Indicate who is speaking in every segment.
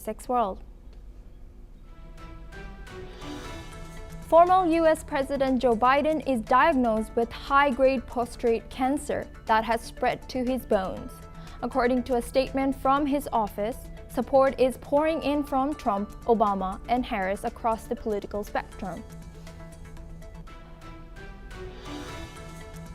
Speaker 1: NewsX World. Former U.S. President Joe Biden is diagnosed with high-grade prostate cancer that has spread to his bones. According to a statement from his office, support is pouring in from Trump, Obama, and Harris across the political spectrum.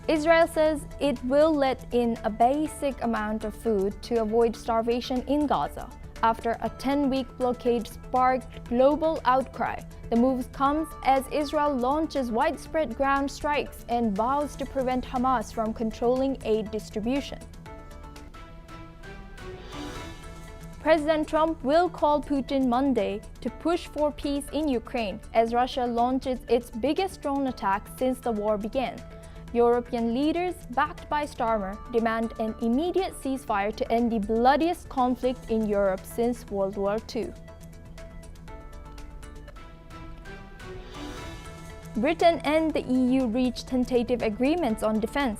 Speaker 1: Israel says it will let in a basic amount of food to avoid starvation in Gaza. After a 10-week blockade sparked global outcry, the move comes as Israel launches widespread ground strikes and vows to prevent Hamas from controlling aid distribution. President Trump will call Putin Monday to push for peace in Ukraine as Russia launches its biggest drone attack since the war began. European leaders, backed by Starmer, demand an immediate ceasefire to end the bloodiest conflict in Europe since World War II. Britain and the EU reached tentative agreements on defense,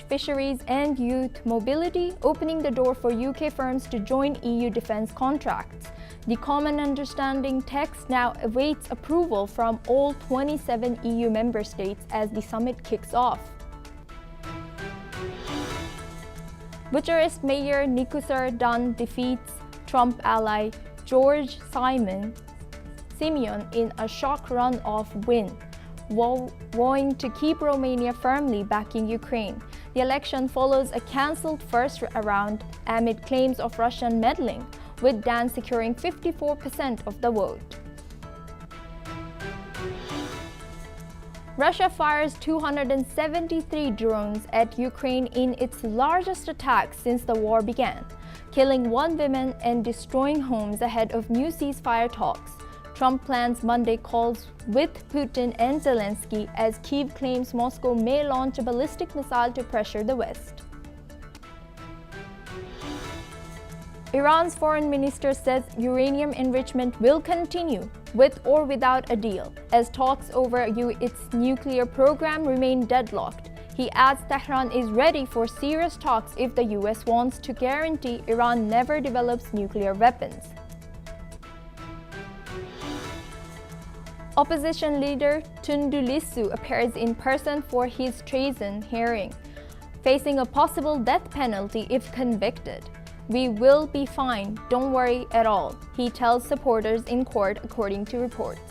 Speaker 1: fisheries and youth mobility, opening the door for UK firms to join EU defense contracts. The common understanding text now awaits approval from all 27 EU member states as the summit kicks off. Bucharest Mayor Nicusar Dan defeats Trump ally George Simeon in a shock runoff win, vowing to keep Romania firmly backing Ukraine. The election follows a cancelled first round amid claims of Russian meddling, with Dan securing 54% of the vote. Russia fires 273 drones at Ukraine in its largest attack since the war began, killing one woman and destroying homes ahead of new ceasefire talks. Trump plans Monday calls with Putin and Zelensky as Kyiv claims Moscow may launch a ballistic missile to pressure the West. Iran's foreign minister says uranium enrichment will continue, with or without a deal, as talks over its nuclear program remain deadlocked. He adds Tehran is ready for serious talks if the US wants to guarantee Iran never develops nuclear weapons. Opposition leader Tundu Lissu appears in person for his treason hearing, facing a possible death penalty if convicted. "We will be fine, don't worry at all," he tells supporters in court, according to reports.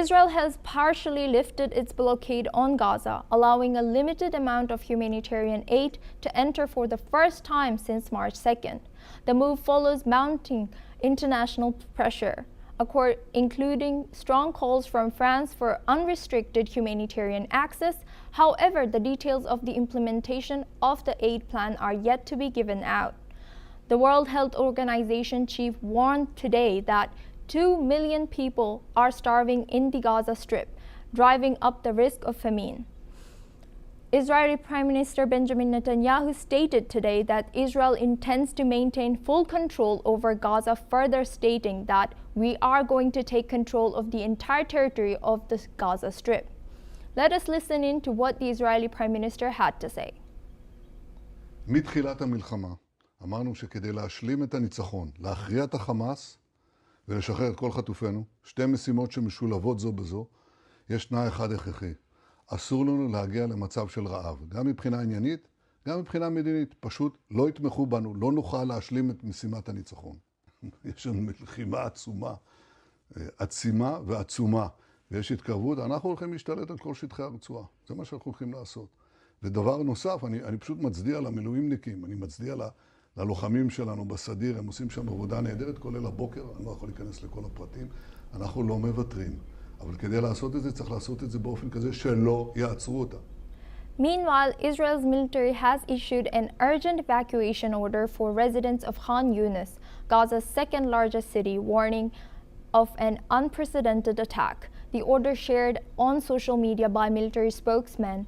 Speaker 1: Israel has partially lifted its blockade on Gaza, allowing a limited amount of humanitarian aid to enter for the first time since March 2nd. The move follows mounting international pressure, including strong calls from France for unrestricted humanitarian access. However, the details of the implementation of the aid plan are yet to be given out. The World Health Organization chief warned today that 2 million people are starving in the Gaza Strip, driving up the risk of famine. Israeli Prime Minister Benjamin Netanyahu stated today that Israel intends to maintain full control over Gaza, further stating that "we are going to take control of the entire territory of the Gaza Strip." Let us listen in to what the Israeli Prime Minister had to say.
Speaker 2: מתחילת המלחמה אמרנו שכדי להשלים את הניצחון, להכריע את החמאס ולשחרר את כל חטופינו, שתי משימות שמשולבות זו בזו, יש תנאי אחד הכרחי. אסור לנו להגיע למצב של רעב, גם מבחינה עניינית, גם מבחינה מדינית. פשוט לא יתמכו בנו, לא נוכל להשלים את משימת הניצחון. יש לנו מלחימה עצימה ועצומה, ויש התקרבות. אנחנו הולכים להשתלט על כל שטחי הרצועה. זה מה שאנחנו הולכים לעשות. ודבר נוסף, אני פשוט מצדיע למילואימניקים, אני מצדיע ללוחמים שלנו בסדיר, הם עושים שם עבודה נהדרת, כולל הבוקר, אני לא יכול להיכנס לכל הפרטים. אנחנו לא מוותרים. אבל כדי לעשות את זה, צריך לעשות את זה באופן כזה שלא יעצרו אותה.
Speaker 1: Meanwhile, Israel's military has issued an urgent evacuation order for residents of Khan Younis, Gaza's second largest city, warning of an unprecedented attack. The order, shared on social media by military spokesman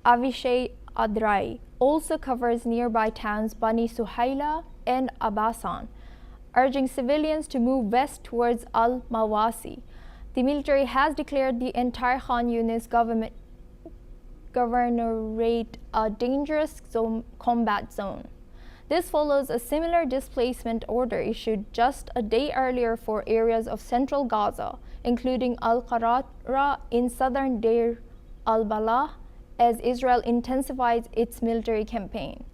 Speaker 1: Avishai Adrai, also covers nearby towns Bani Suhaila and Abbasan, urging civilians to move west towards Al-Mawasi. The military has declared the entire Khan Younis governorate a dangerous combat zone. This follows a similar displacement order issued just a day earlier for areas of central Gaza, including Al-Qarara in southern Deir al-Balah, as Israel intensifies its military campaign.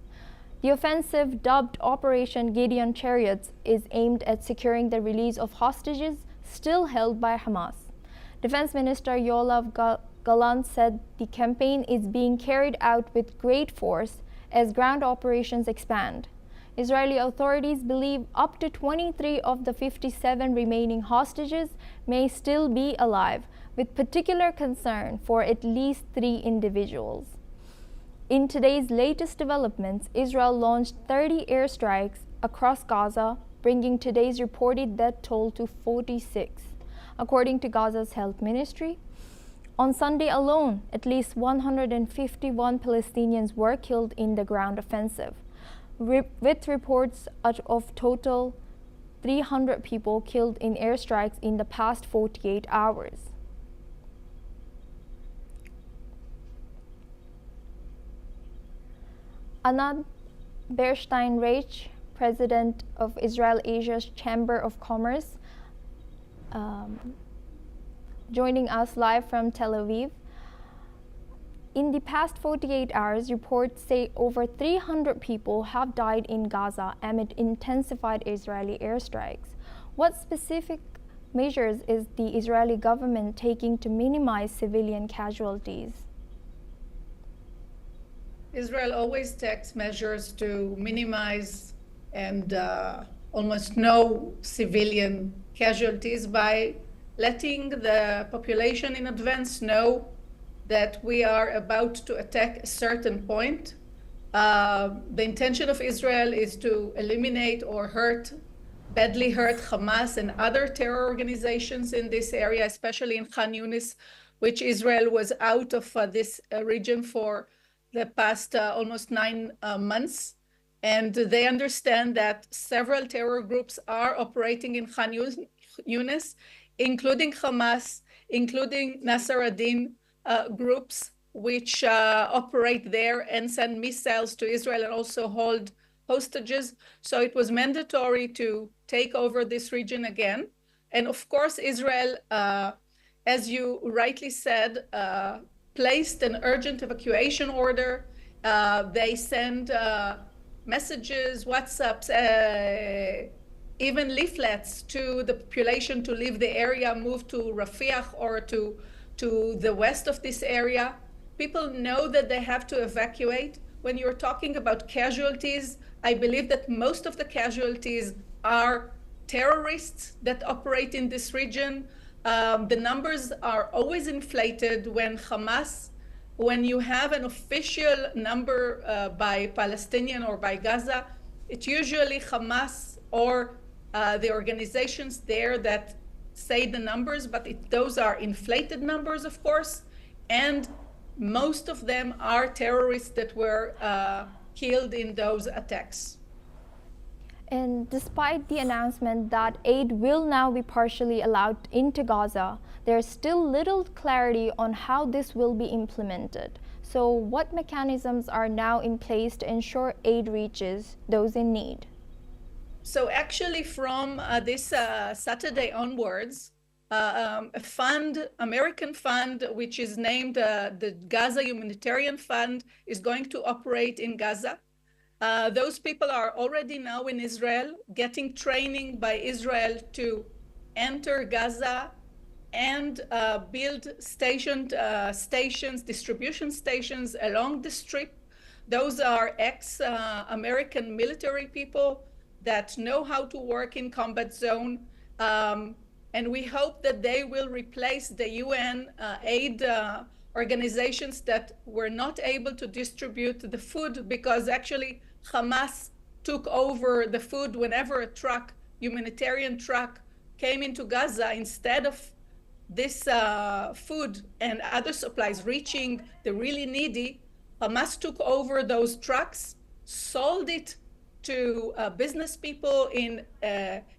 Speaker 1: The offensive, dubbed Operation Gideon Chariots, is aimed at securing the release of hostages still held by Hamas. Defense Minister Yoav Gallant said the campaign is being carried out with great force as ground operations expand. Israeli authorities believe up to 23 of the 57 remaining hostages may still be alive, with particular concern for at least 3 individuals. In today's latest developments, Israel launched 30 airstrikes across Gaza, bringing today's reported death toll to 46. According to Gaza's health ministry, on Sunday alone, at least 151 Palestinians were killed in the ground offensive, with reports of total 300 people killed in airstrikes in the past 48 hours. Anand Berstein-Reich, president of Israel Asia's Chamber of Commerce, joining us live from Tel Aviv. In the past 48 hours, reports say over 300 people have died in Gaza amid intensified Israeli airstrikes. What specific measures is the Israeli government taking to minimize civilian casualties?
Speaker 3: Israel always takes measures to minimize and almost no civilian casualties by letting the population in advance know that we are about to attack a certain point. The intention of Israel is to eliminate or badly hurt Hamas and other terror organizations in this area, especially in Khan Younis, which Israel was out of this region for the past almost 9 months. And they understand that several terror groups are operating in Khan Younis, including Hamas, including Nasser ad-Din groups, which operate there and send missiles to Israel and also hold hostages. So it was mandatory to take over this region again. And of course, Israel, as you rightly said, placed an urgent evacuation order. They send messages, WhatsApps, even leaflets to the population to leave the area, move to Rafiah or to the west of this area. People know that they have to evacuate. When you're talking about casualties, I believe that most of the casualties are terrorists that operate in this region. The numbers are always inflated when you have an official number by Palestinian or by Gaza, it's usually Hamas or the organizations there that say the numbers, but those are inflated numbers, of course, and most of them are terrorists that were killed in those attacks.
Speaker 1: And despite the announcement that aid will now be partially allowed into Gaza, there's still little clarity on how this will be implemented. So what mechanisms are now in place to ensure aid reaches those in need?
Speaker 3: So actually from this Saturday onwards, a fund, American fund, which is named the Gaza Humanitarian Fund, is going to operate in Gaza. Those people are already now in Israel, getting training by Israel to enter Gaza and build stations, distribution stations along the strip. Those are ex-American military people that know how to work in combat zone. And we hope that they will replace the UN aid organizations that were not able to distribute the food, because actually Hamas took over the food whenever a humanitarian truck came into Gaza. Instead of this food and other supplies reaching the really needy, Hamas took over those trucks, sold it to business people in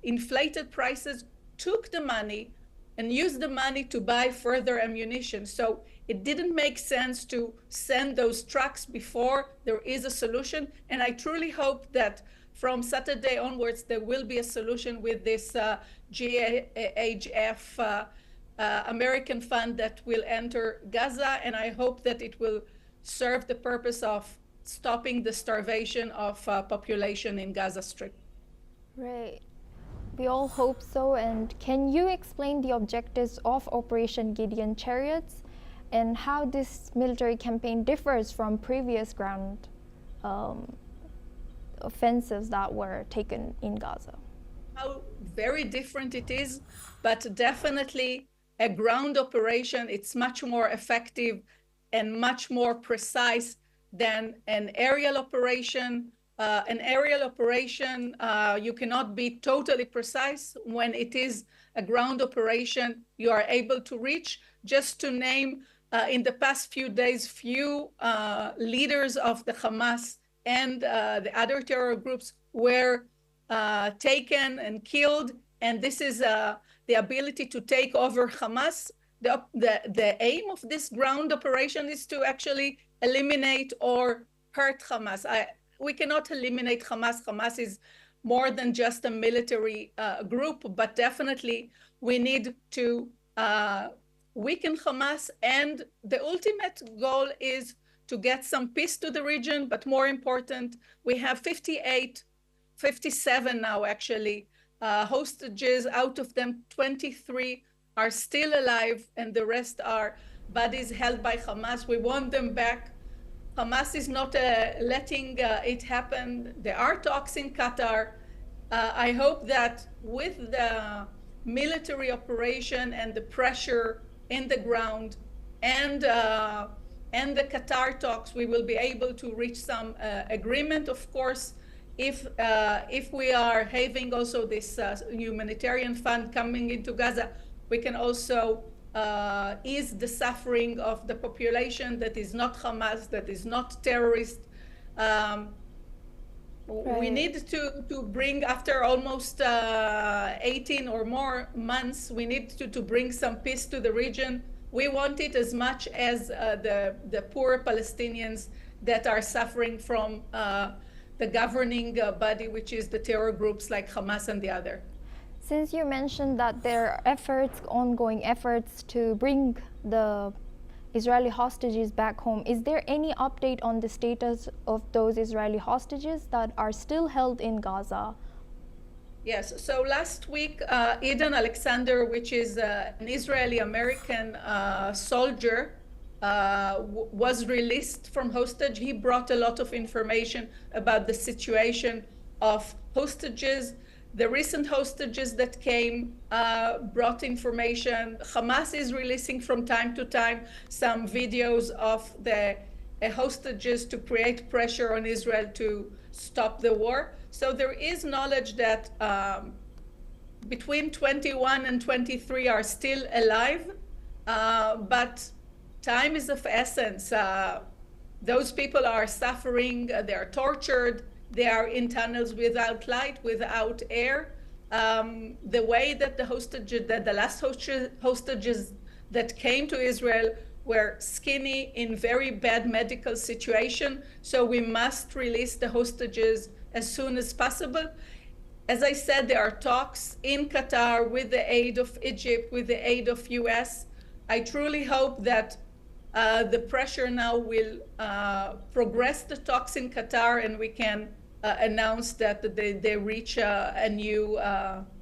Speaker 3: inflated prices, took the money and used the money to buy further ammunition. So It didn't make sense to send those trucks before there is a solution. And I truly hope that from Saturday onwards, there will be a solution with this GHF American fund that will enter Gaza. And I hope that it will serve the purpose of stopping the starvation of population in Gaza Strip.
Speaker 1: Right. We all hope so. And can you explain the objectives of Operation Gideon Chariots and how this military campaign differs from previous ground offensives that were taken in Gaza?
Speaker 3: How very different it is, but definitely a ground operation, it's much more effective and much more precise than an aerial operation. You cannot be totally precise. When it is a ground operation, you are able to reach. Just to name, in the past few days, few leaders of the Hamas and the other terror groups were taken and killed. And this is the ability to take over Hamas. The aim of this ground operation is to actually eliminate or hurt Hamas. We cannot eliminate Hamas. Hamas is more than just a military group, but definitely we need to weaken Hamas. And the ultimate goal is to get some peace to the region. But more important, we have 57 now actually hostages. Out of them, 23 are still alive, and the rest are bodies held by Hamas. We want them back. Hamas is not letting it happen. There are talks in Qatar. I hope that with the military operation and the pressure in the ground and the Qatar talks, we will be able to reach some agreement. Of course, if we are having also this humanitarian fund coming into Gaza, we can also ease the suffering of the population that is not Hamas, that is not terrorist. We need to bring, after almost 18 or more months, we need to bring some peace to the region. We want it as much as the poor Palestinians that are suffering from the governing body, which is the terror groups like Hamas and the other.
Speaker 1: Since you mentioned that there are ongoing efforts to bring the Israeli hostages back home, is there any update on the status of those Israeli hostages that are still held in Gaza?
Speaker 3: Yes, so last week, Eden Alexander, which is an Israeli-American soldier, was released from hostage. He brought a lot of information about the situation of hostages. The recent hostages that came brought information. Hamas is releasing from time to time some videos of the hostages to create pressure on Israel to stop the war. So there is knowledge that between 21 and 23 are still alive, but time is of essence. Those people are suffering, they are tortured, they are in tunnels without light, without air. The way that the last hostages that came to Israel were skinny, in very bad medical situation. So we must release the hostages as soon as possible. As I said, there are talks in Qatar with the aid of Egypt, with the aid of US. I truly hope that the pressure now will progress the talks in Qatar, and we can announce that they reach a new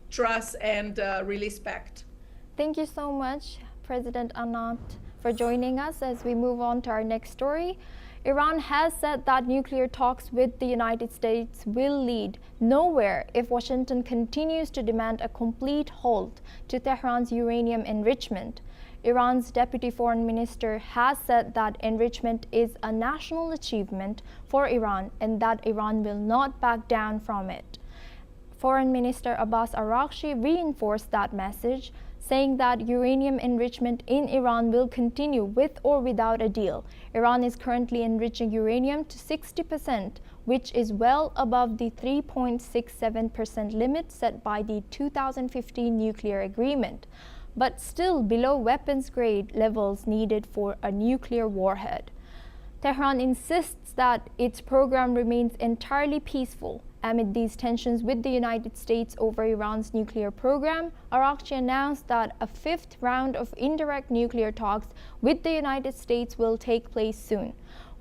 Speaker 3: trust and release pact.
Speaker 1: Thank you so much, President Anat, for joining us. As we move on to our next story, Iran has said that nuclear talks with the United States will lead nowhere if Washington continues to demand a complete halt to Tehran's uranium enrichment. Iran's Deputy Foreign Minister has said that enrichment is a national achievement for Iran and that Iran will not back down from it. Foreign Minister Abbas Araghchi reinforced that message, saying that uranium enrichment in Iran will continue with or without a deal. Iran is currently enriching uranium to 60%, which is well above the 3.67% limit set by the 2015 nuclear agreement. but still below weapons grade levels needed for a nuclear warhead. Tehran insists that its program remains entirely peaceful. Amid these tensions with the United States over Iran's nuclear program, Araghchi announced that a fifth round of indirect nuclear talks with the United States will take place soon,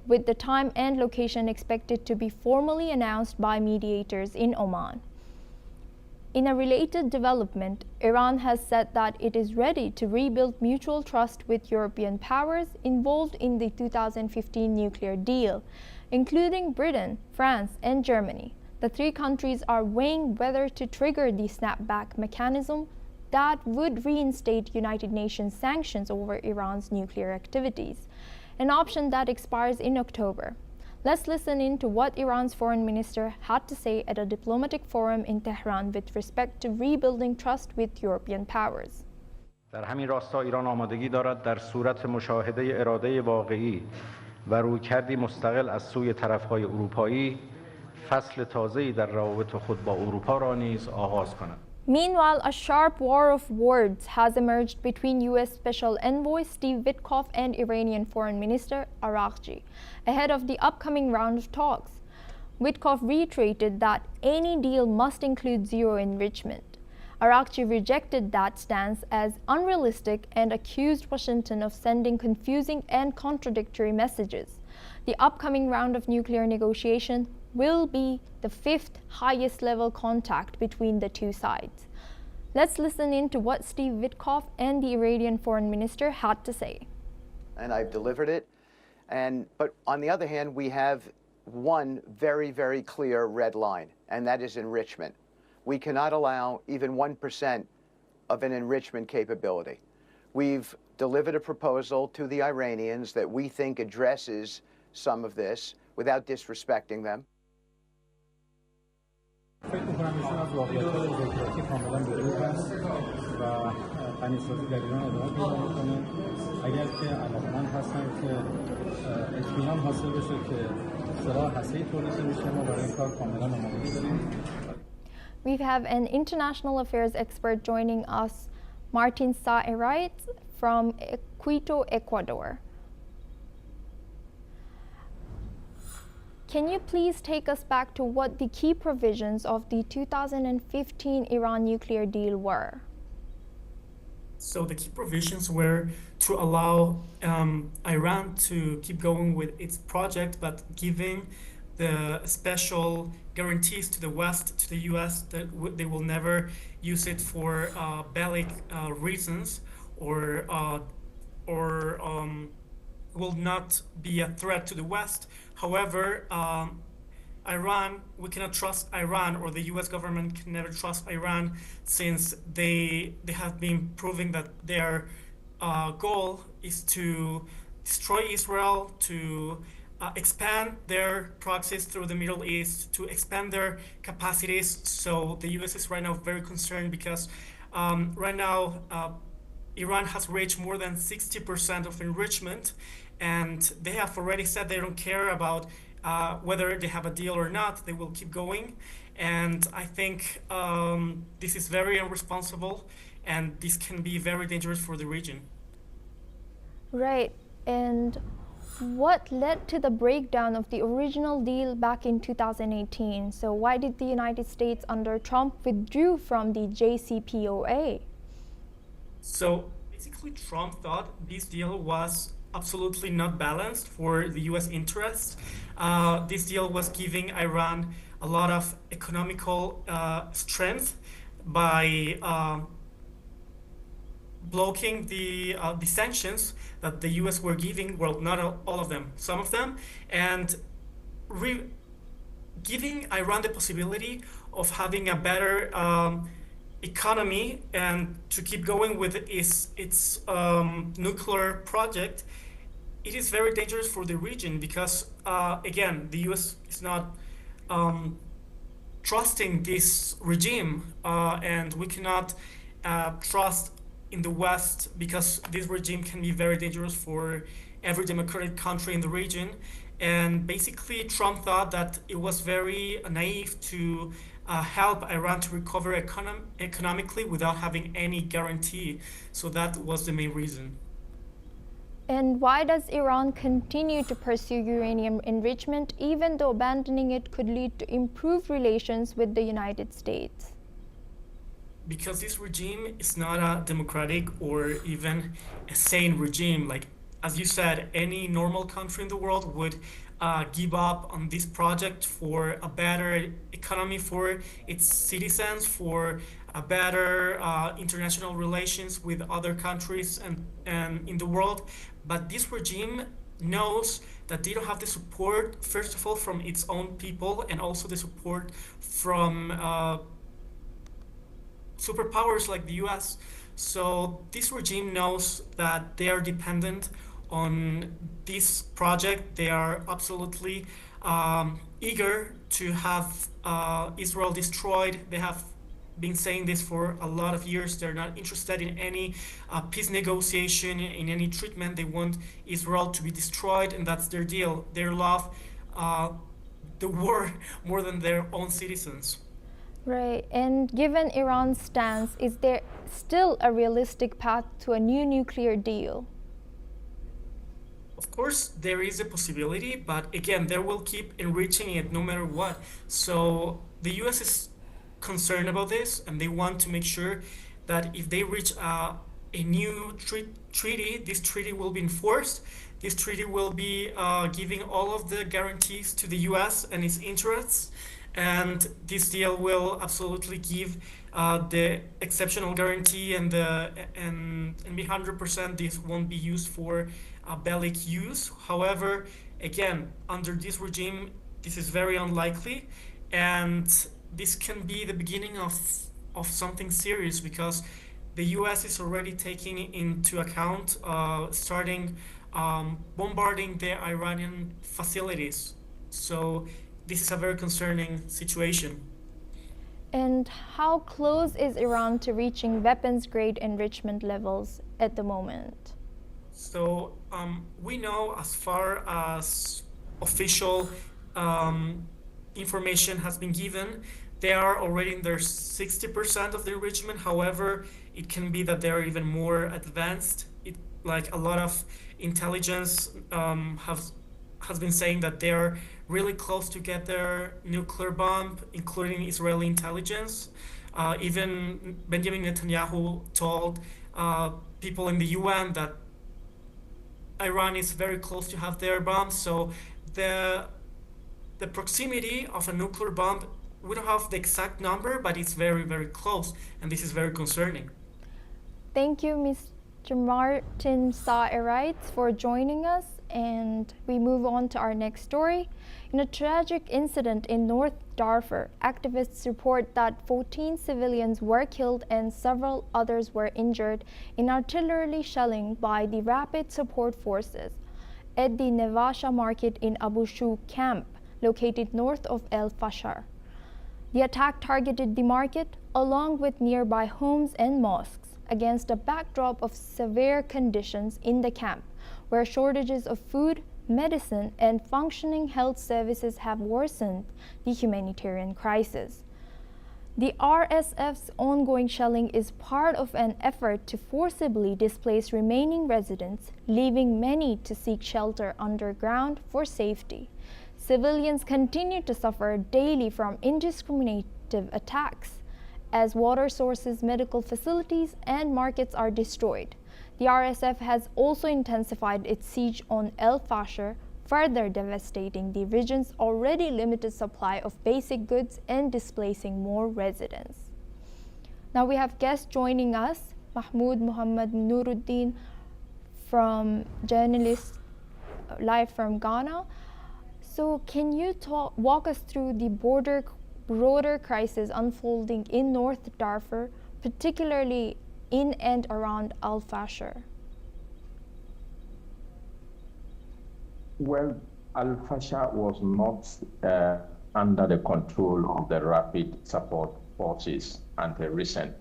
Speaker 1: with the time and location expected to be formally announced by mediators in Oman. In a related development, Iran has said that it is ready to rebuild mutual trust with European powers involved in the 2015 nuclear deal, including Britain, France, and Germany. The three countries are weighing whether to trigger the snapback mechanism that would reinstate United Nations sanctions over Iran's nuclear activities, an option that expires in October. Let's listen in to what Iran's foreign minister had to say at a diplomatic forum in Tehran with respect to rebuilding trust with European powers.
Speaker 4: در همین راستا ایران آمادگی دارد در صورت مشاهده اراده واقعی و رویکردی مستقل از سوی طرف‌های اروپایی فصل تازه‌ای در روابط خود با اروپا را نیز آغاز کند.
Speaker 1: Meanwhile, a sharp war of words has emerged between U.S. Special Envoy Steve Witkoff and Iranian Foreign Minister Araghchi ahead of the upcoming round of talks. Witkoff reiterated that any deal must include zero enrichment. Araghchi rejected that stance as unrealistic and accused Washington of sending confusing and contradictory messages. The upcoming round of nuclear negotiation will be the fifth highest level contact between the two sides. Let's listen in to what Steve Witkoff and the Iranian foreign minister had to say.
Speaker 5: And I've delivered it. But on the other hand, we have one very, very clear red line, and that is enrichment. We cannot allow even 1% of an enrichment capability. We've delivered a proposal to the Iranians that we think addresses some of this without disrespecting them.
Speaker 6: فکر می‌کنم ایشون از واقعیت‌های مذاکراتی کاملا بی‌روح هست و غنی‌سازی در ایران ادامه پیدا می‌کنه. اگر که علاقه‌مند هستن که اطمینان حاصل بشه که سلاح هسته‌ای تولید میشه، ما برای این کار کاملا آمادگی داریم.
Speaker 1: We have an international affairs expert joining us, Martin Saerait from Quito, Ecuador. Can you please take us back to what the key provisions of the 2015 Iran nuclear deal were?
Speaker 7: So the key provisions were to allow Iran to keep going with its project, but giving the special guarantees to the West, to the US, that they will never use it for bellic reasons or will not be a threat to the West. However, Iran, we cannot trust Iran, or the US government can never trust Iran, since they have been proving that their goal is to destroy Israel, to expand their proxies through the Middle East, to expand their capacities. So the US is right now very concerned because right now Iran has reached more than 60% of enrichment, and they have already said they don't care about whether they have a deal or not. They will keep going, and I think this is very irresponsible, and this can be very dangerous for the region.
Speaker 1: Right, and what led to the breakdown of the original deal back in 2018? So why did the United States under Trump withdrew from the JCPOA?
Speaker 7: So basically Trump thought this deal was absolutely not balanced for the US interests. This deal was giving Iran a lot of economical strength by blocking the sanctions that the US were giving, well, not all of them, some of them, and giving Iran the possibility of having a better economy and to keep going with its nuclear project. It is very dangerous for the region because, again, the US is not trusting this regime, and we cannot trust in the West because this regime can be very dangerous for every democratic country in the region. And basically Trump thought that it was very naive to help Iran to recover economically without having any guarantee. So that was the main reason.
Speaker 1: And why does Iran continue to pursue uranium enrichment even though abandoning it could lead to improved relations with the United States?
Speaker 7: Because this regime is not a democratic or even a sane regime. Like, as you said, any normal country in the world would give up on this project for a better economy for its citizens, for a better international relations with other countries and in the world. But this regime knows that they don't have the support, first of all, from its own people, and also the support from superpowers like the US. So this regime knows that they are dependent on this project. They are absolutely eager to have Israel destroyed. They have been saying this for a lot of years. They're not interested in any peace negotiation, in any treatment. They want Israel to be destroyed, and that's their deal. They love the war more than their own citizens.
Speaker 1: Right, and given Iran's stance, is there still a realistic path to a new nuclear deal?
Speaker 7: Of course, there is a possibility, but again, they will keep enriching it no matter what. So the US is concerned about this, and they want to make sure that if they reach a new treaty, this treaty will be enforced. This treaty will be giving all of the guarantees to the US and its interests. And this deal will absolutely give the exceptional guarantee and be 100% this won't be used for bellic use. However, again, under this regime, this is very unlikely, and this can be the beginning of something serious, because the US is already taking into account starting bombarding the Iranian facilities. So this is a very concerning situation.
Speaker 1: And how close is Iran to reaching weapons-grade enrichment levels at the moment?
Speaker 7: So we know, as far as official information has been given, they are already in their 60% of the enrichment. However, it can be that they're even more advanced. Like a lot of intelligence has been saying that they're really close to get their nuclear bomb, including Israeli intelligence. Even Benjamin Netanyahu told people in the UN that Iran is very close to have their bomb. So the proximity of a nuclear bomb, we don't have the exact number, but it's very, very close, and this is very concerning.
Speaker 1: Thank you, Mr. Martin Saerait, for joining us. And we move on to our next story. In a tragic incident in North Darfur, activists report that 14 civilians were killed and several others were injured in artillery shelling by the Rapid Support Forces at the Nevasha market in Abu Shu camp, located north of El Fashar. The attack targeted the market along with nearby homes and mosques against a backdrop of severe conditions in the camp, where shortages of food, medicine, and functioning health services have worsened the humanitarian crisis. The RSF's ongoing shelling is part of an effort to forcibly displace remaining residents, leaving many to seek shelter underground for safety. Civilians continue to suffer daily from indiscriminate attacks as water sources, medical facilities, and markets are destroyed. The RSF has also intensified its siege on El Fasher, further devastating the region's already limited supply of basic goods and displacing more residents. Now we have guests joining us, Mahmoud Muhammad Nuruddin, journalist live from Ghana. So can you walk us through the broader crisis unfolding in North Darfur, particularly in and around Al Fasher?
Speaker 8: Well, Al Fasher was not under the control of the Rapid Support Forces until recent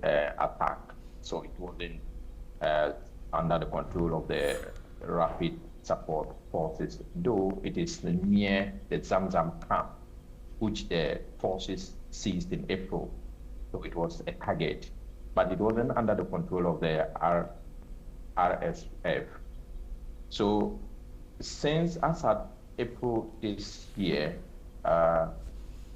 Speaker 8: attack. So it wasn't under the control of the Rapid Support Forces, though it is near the Zamzam camp, which the forces seized in April. So it was a target, but it wasn't under the control of the RSF. So since as at April this year,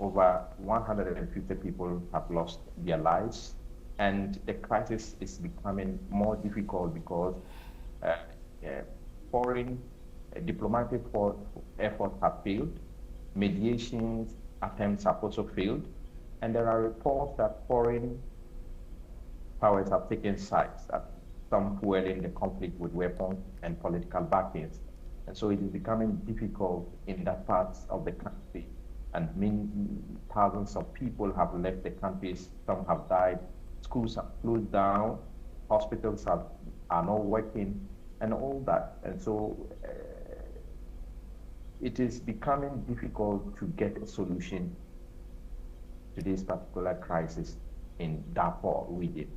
Speaker 8: over 150 people have lost their lives, and the crisis is becoming more difficult because foreign diplomatic efforts have failed, mediation attempts have also failed, and there are reports that foreign powers have taken sides, some fueling the conflict with weapons and political backings. And so it is becoming difficult in that part of the country, and thousands of people have left the countries, some have died, schools have closed down, hospitals are not working, and all that. And so it is becoming difficult to get a solution to this particular crisis in Darfur region.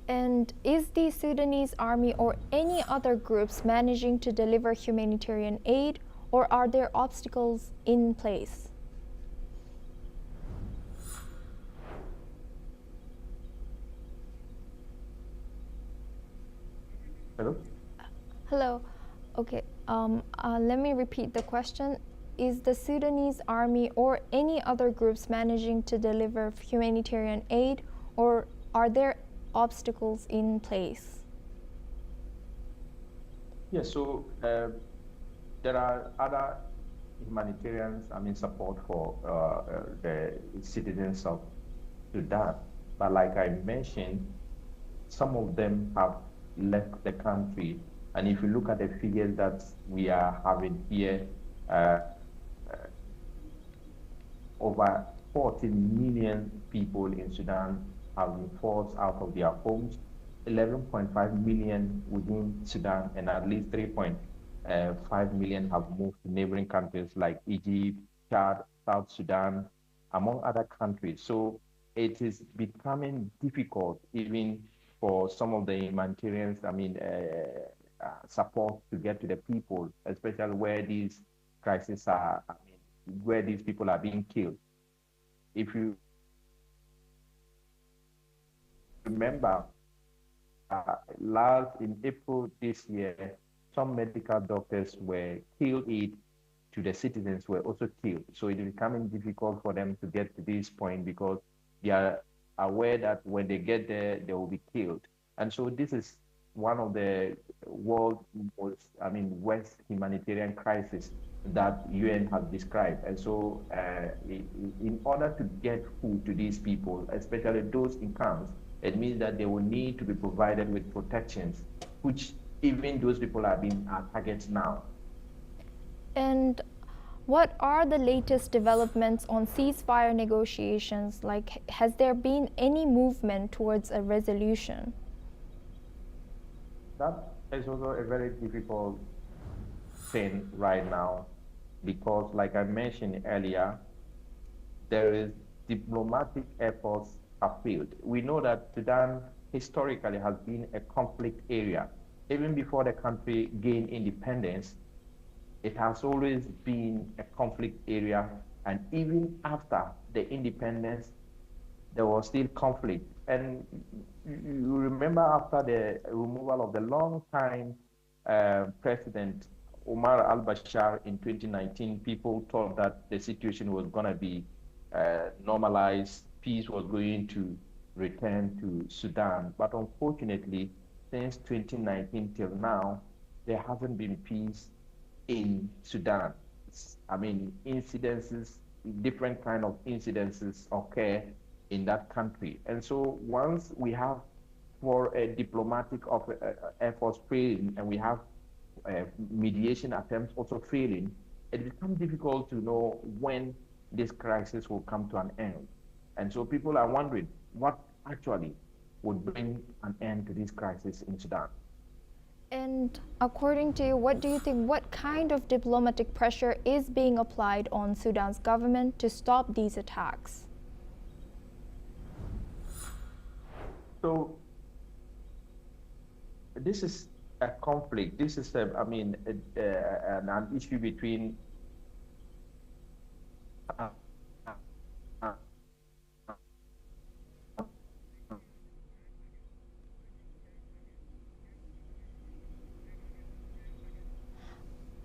Speaker 1: And is the Sudanese army or any other groups managing to deliver humanitarian aid, or are there obstacles in place?
Speaker 8: Hello?
Speaker 1: Hello. Okay. Let me repeat the question. Is the Sudanese army or any other groups managing to deliver humanitarian aid, or are there obstacles in place?
Speaker 8: Yes, so there are other humanitarian support for the citizens of Sudan. But like I mentioned, some of them have left the country. And if you look at the figures that we are having here, over 14 million people in Sudan have been forced out of their homes, 11.5 million within Sudan, and at least 3.5 million have moved to neighboring countries like Egypt, Chad, South Sudan, among other countries. So it is becoming difficult even for some of the humanitarian support to get to the people, especially where these crises are, where these people are being killed. If you remember, in April this year, some medical doctors were killed. To the citizens were also killed. So it is becoming difficult for them to get to this point because they are aware that when they get there, they will be killed. And so this is one of the world's worst humanitarian crisis that UN has described. And so in order to get food to these people, especially those in camps, it means that they will need to be provided with protections, which even those people are targets now.
Speaker 1: And what are the latest developments on ceasefire negotiations? Like, has there been any movement towards a resolution?
Speaker 8: That is also a very difficult thing right now because, like I mentioned earlier, there is diplomatic efforts have failed. We know that Sudan historically has been a conflict area. Even before the country gained independence, it has always been a conflict area, and even after the independence, there was still conflict. And you remember after the removal of the long-time President Omar al-Bashir in 2019, people thought that the situation was going to be normalized, peace was going to return to Sudan. But unfortunately, since 2019 till now, there hasn't been peace in Sudan. Incidences, different kind of incidences occur in that country. And so once we have for a diplomatic efforts failing, and we have mediation attempts also failing, it becomes difficult to know when this crisis will come to an end. And so people are wondering what actually would bring an end to this crisis in Sudan.
Speaker 1: And according to you, what do you think, what kind of diplomatic pressure is being applied on Sudan's government to stop these attacks?
Speaker 8: So this is a conflict. This is an issue between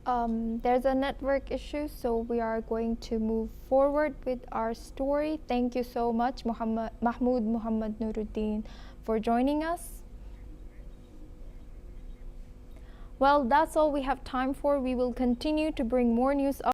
Speaker 1: There's a network issue, so we are going to move forward with our story. Thank you so much, Mahmoud Muhammad Nuruddin, for joining us. Well, that's all we have time for. We will continue to bring more news